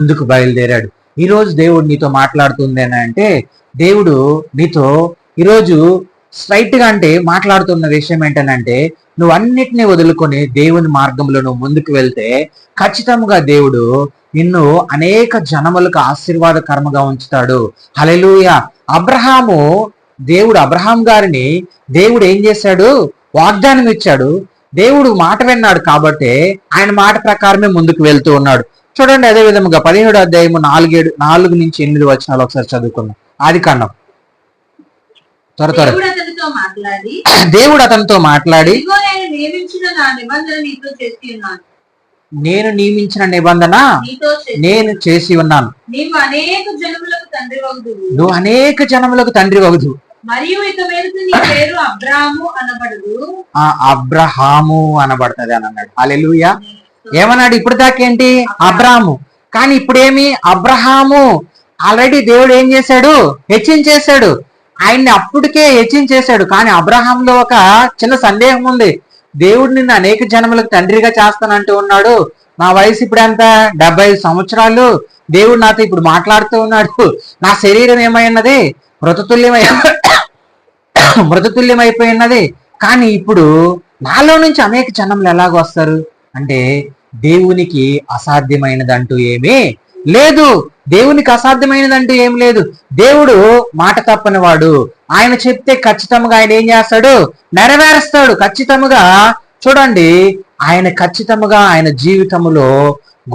ముందుకు బయలుదేరాడు. ఈరోజు దేవుడు నీతో మాట్లాడుతుంది అని అంటే, దేవుడు నీతో ఈరోజు స్ట్రైట్ గా అంటే మాట్లాడుతున్న విషయం ఏంటనంటే, నువ్వు అన్నిటినీ వదులుకొని దేవుని మార్గంలో నువ్వు ముందుకు వెళ్తే ఖచ్చితంగా దేవుడు నిన్ను అనేక జనములకు ఆశీర్వాదకరముగా ఉంచుతాడు. హల్లెలూయా. అబ్రహాము, దేవుడు అబ్రహాం గారిని దేవుడు ఏం చేశాడు? వాగ్దానం ఇచ్చాడు. దేవుడు మాట విన్నాడు కాబట్టి ఆయన మాట ప్రకారమే ముందుకు వెళ్తూ ఉన్నాడు. చూడండి, అదే విధముగా 17వ అధ్యాయము 4-8 వచనాలు ఒకసారి చదువుకుందాం. ఆదికాండం. త్వర దేవుడు అతనితో మాట్లాడి, నేను నియమించిన నిబంధన నేను చేసి ఉన్నాను. నువ్వు అనేక జనములకు తండ్రి వగుదు. మరియు ఇక మీదట నీ పేరు అబ్రాహాము అనబడదు. అబ్రహాము అనబడుతుంది అని అన్నాడు. హల్లెలూయా. ఏమన్నాడు? ఇప్పుడు దాకేంటి? అబ్రాహాము. కానీ ఇప్పుడేమి? అబ్రహాము. ఆల్రెడీ దేవుడు ఏం చేశాడు? హెచ్చించేశాడు. ఆయన్ని అప్పటికే హెచ్చించేశాడు. కానీ అబ్రహాంలో ఒక చిన్న సందేహం ఉంది. దేవుడు నిన్ను అనేక జనములకు తండ్రిగా చేస్తానంటూ ఉన్నాడు. నా వయసు ఇప్పుడు ఎంత? 75 సంవత్సరాలు. దేవుడు నాతో ఇప్పుడు మాట్లాడుతూ ఉన్నాడు. నా శరీరం ఏమైనది? మృతతుల్యమైపోయినది. కానీ ఇప్పుడు నాలో నుంచి అనేక జనములు ఎలాగ వస్తారు అంటే, దేవునికి అసాధ్యమైనదంటూ ఏమీ లేదు. దేవునికి అసాధ్యమైనదంటూ ఏం లేదు. దేవుడు మాట తప్పని వాడు. ఆయన చెప్తే ఖచ్చితంగా ఆయన ఏం చేస్తాడు? నెరవేరుస్తాడు ఖచ్చితంగా. చూడండి, ఆయన ఖచ్చితంగా ఆయన జీవితంలో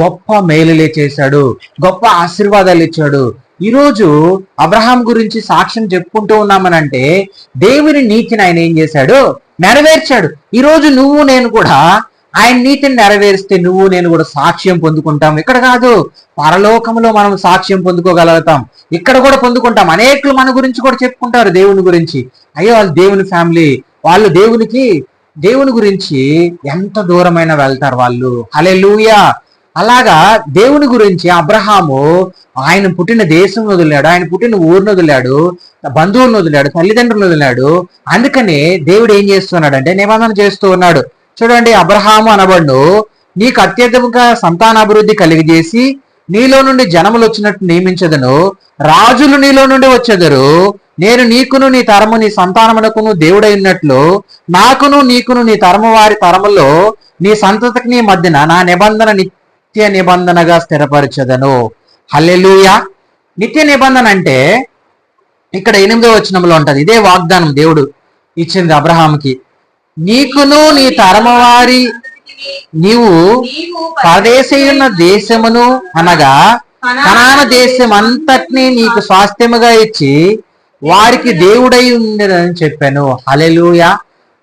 గొప్ప మేలులే చేశాడు, గొప్ప ఆశీర్వాదాలు ఇచ్చాడు. ఈరోజు అబ్రహాం గురించి సాక్ష్యం చెప్పుకుంటూ ఉన్నామనంటే, దేవుని నీతిని ఆయన ఏం చేశాడు? నెరవేర్చాడు. ఈరోజు నువ్వు నేను కూడా ఆయన నీతిని నెరవేరిస్తే నువ్వు నేను కూడా సాక్ష్యం పొందుకుంటాం. ఇక్కడ కాదు, పరలోకంలో మనం సాక్ష్యం పొందుకోగలుగుతాం. ఇక్కడ కూడా పొందుకుంటాం. అనేకులు మన గురించి కూడా చెప్పుకుంటారు దేవుని గురించి. అయ్యో, వాళ్ళు దేవుని ఫ్యామిలీ, వాళ్ళు దేవుని గురించి ఎంత దూరమైన వెళ్తారు వాళ్ళు. హల్లెలూయా. అలాగా దేవుని గురించి అబ్రహాము ఆయన పుట్టిన దేశం వదిలాడు, ఆయన పుట్టిన ఊరిని వదిలాడు, బంధువులను వదిలాడు, తల్లిదండ్రులను వదిలాడు. అందుకనే దేవుడు ఏం చేస్తున్నాడు అంటే నిబంధన చేస్తూ ఉన్నాడు. చూడండి, అబ్రహాము అనబడును నీకు అత్యధికంగా సంతానాభివృద్ధి కలిగజేసి నీలో నుండి జనములు వచ్చినట్టు నియమించదను, రాజులు నీలో నుండి వచ్చెదరు. నేను నీకును నీ తరము నీ సంతానమునకును దేవుడై ఉన్నట్లు నాకును నీకును నీ తరము వారి తరములో నీ సంతతికి నీ మధ్యన నా నిబంధన నిత్య నిబంధనగా స్థిరపరచదను. హల్లెలూయా. నిత్య నిబంధన అంటే ఇక్కడ 8వ వచనంలో ఉంటది. ఇదే వాగ్దానం దేవుడు ఇచ్చింది అబ్రహాంకి. నీకును నీ తరము వారి నీవు పరదేశీయున్న దేశమును అనగా కనాను దేశం అంతటినీ నీకు స్వాస్థ్యముగా ఇచ్చి వారికి దేవుడై ఉండేదని చెప్పాను. హల్లెలూయా.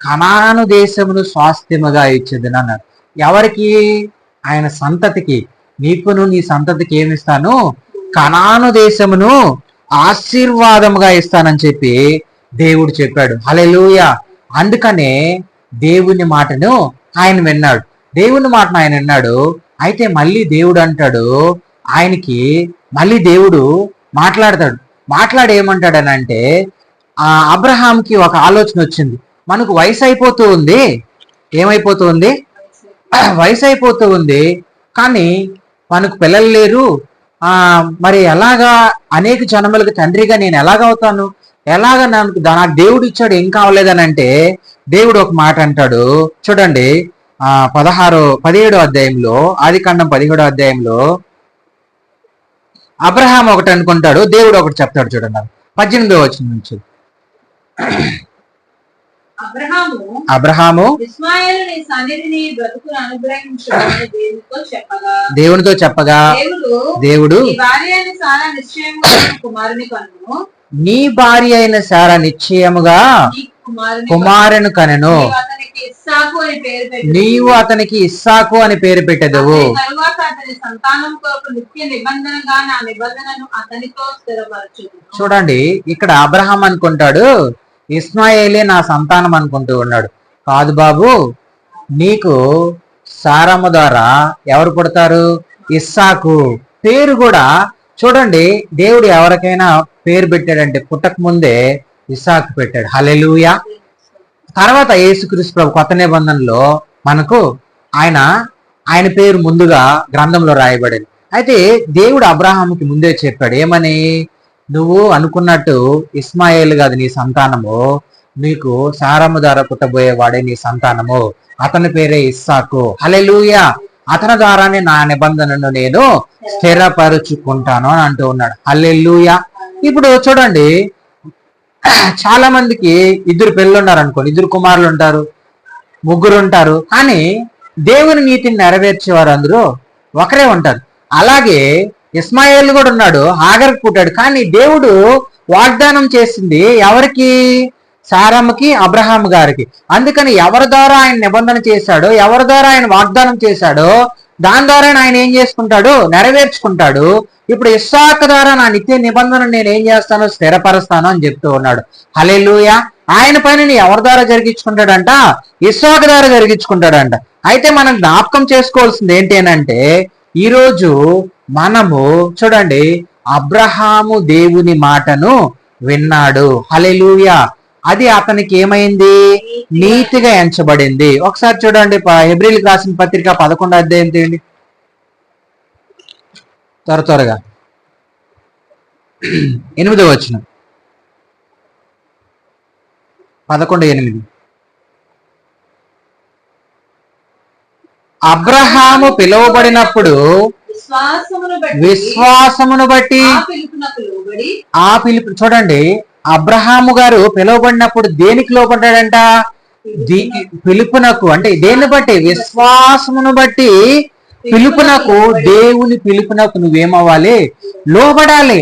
కనాను దేశమును స్వాస్థ్యముగా ఇచ్చేదని అన్నారు. ఎవరికి? ఆయన సంతతికి. నీకును నీ సంతతికి ఏమిస్తాను? కనాను దేశమును ఆశీర్వాదముగా ఇస్తానని చెప్పి దేవుడు చెప్పాడు. హల్లెలూయా. అందుకనే దేవుని మాటను ఆయన విన్నాడు. దేవుని మాటను ఆయన విన్నాడు. అయితే మళ్ళీ దేవుడు అంటాడు ఆయనకి, మళ్ళీ దేవుడు మాట్లాడతాడు. మాట్లాడి ఏమంటాడనంటే, అబ్రహాంకి ఒక ఆలోచన వచ్చింది. మనకు వయసు అయిపోతూ ఉంది. ఏమైపోతూ ఉంది? వయసు అయిపోతూ ఉంది. కానీ మనకు పిల్లలు లేరు. మరి ఎలాగా అనేక జనములకు తండ్రిగా నేను ఎలాగవుతాను? ఎలాగ నాకు దేవుడు ఇచ్చాడు, ఏం కావలేదని అంటే దేవుడు ఒక మాట అంటాడు. చూడండి, 17వ అధ్యాయంలో, ఆదికాండం 17వ అధ్యాయంలో అబ్రహాం ఒకటి అనుకుంటాడు, దేవుడు ఒకటి చెప్తాడు. చూడండి, 18వ వచనం నుంచి. అబ్రహాము దేవునితో చెప్పగా దేవుడు నీ భార్య అయిన సారా నిశ్చయముగా కుమారుని కనెను, నీవు అతనికి ఇస్సాకు అని పేరు పెట్టెదవు. చూడండి, ఇక్కడ అబ్రహాం అనుకుంటాడు ఇస్మాయేలే నా సంతానం అనుకుంటూ ఉన్నాడు. కాదు బాబు, నీకు సారమ్మ ద్వారా ఎవరు పుడతారు? ఇస్సాకు. పేరు కూడా చూడండి, దేవుడు ఎవరికైనా పేరు పెట్టాడంటే పుట్టక ముందే ఇస్సాకు పెట్టాడు. హల్లెలూయా. తర్వాత యేసుక్రీస్తు ప్రభు కొత్త నిబంధనలో మనకు ఆయన పేరు ముందుగా గ్రంథంలో రాయబడింది. అయితే దేవుడు అబ్రహాముకి ముందే చెప్పాడు ఏమని, నువ్వు అనుకున్నట్టు ఇస్మాయేల్ కాదు నీ సంతానము, నీకు సారమ్మ ద్వారా పుట్టబోయే వాడే నీ సంతానము, అతని పేరే ఇస్సాకు. హల్లెలూయా. అతని ద్వారానే నా నిబంధనను నేను స్థిరపరుచుకుంటాను అని అంటూ ఉన్నాడు. హల్లెలూయా. ఇప్పుడు చూడండి, చాలా మందికి ఇద్దరు పిల్లలు ఉన్నారు అనుకోండి, ఇద్దరు కుమారులు ఉంటారు, ముగ్గురు ఉంటారు, కానీ దేవుని నీతిని నెరవేర్చేవారు అందరూ ఒకరే ఉంటారు. అలాగే ఇస్మాయిల్ కూడా ఉన్నాడు, హాగర్కి పుట్టాడు, కానీ దేవుడు వాగ్దానం చేసింది ఎవరికి? సారమ్మకి, అబ్రహాం గారికి. అందుకని ఎవరి ద్వారా ఆయన నిబంధన చేశాడో, ఎవరి ద్వారా ఆయన వాగ్దానం చేశాడో దాని ద్వారా ఆయన ఏం చేసుకుంటాడు? నెరవేర్చుకుంటాడు. ఇప్పుడు ఇస్సాకు ద్వారా నా నిత్య నిబంధన నేను ఏం చేస్తాను? స్థిరపరుస్తాను అని చెప్తూ ఉన్నాడు. హల్లెలూయా. ఆయన పనిని ఎవరి ద్వారా జరిగించుకుంటాడంట? ఇస్సాకు ద్వారా జరిగించుకుంటాడంట. అయితే మనం జ్ఞాపకం చేసుకోవాల్సింది ఏంటి అంటే, ఈరోజు మనము చూడండి, అబ్రహాము దేవుని మాటను విన్నాడు. హల్లెలూయా. అది అతనికి ఏమైంది? నీతిగా ఎంచబడింది. ఒకసారి చూడండి, హెబ్రీయులకు రాసిన పత్రిక 11వ అధ్యాయం తీయండి త్వరగా. 8వ వచనం, 11:8. అబ్రహాము పిలువబడినప్పుడు విశ్వాసమును బట్టి ఆ పిలుపు. చూడండి, అబ్రహాము గారు పిలువబడినప్పుడు దేనికి లోపడ్డాడంట? పిలుపునకు. అంటే దేన్ని బట్టి? విశ్వాసమును బట్టి పిలుపునకు. దేవుని పిలుపునకు నువ్వేమవ్వాలి? లోబడాలి.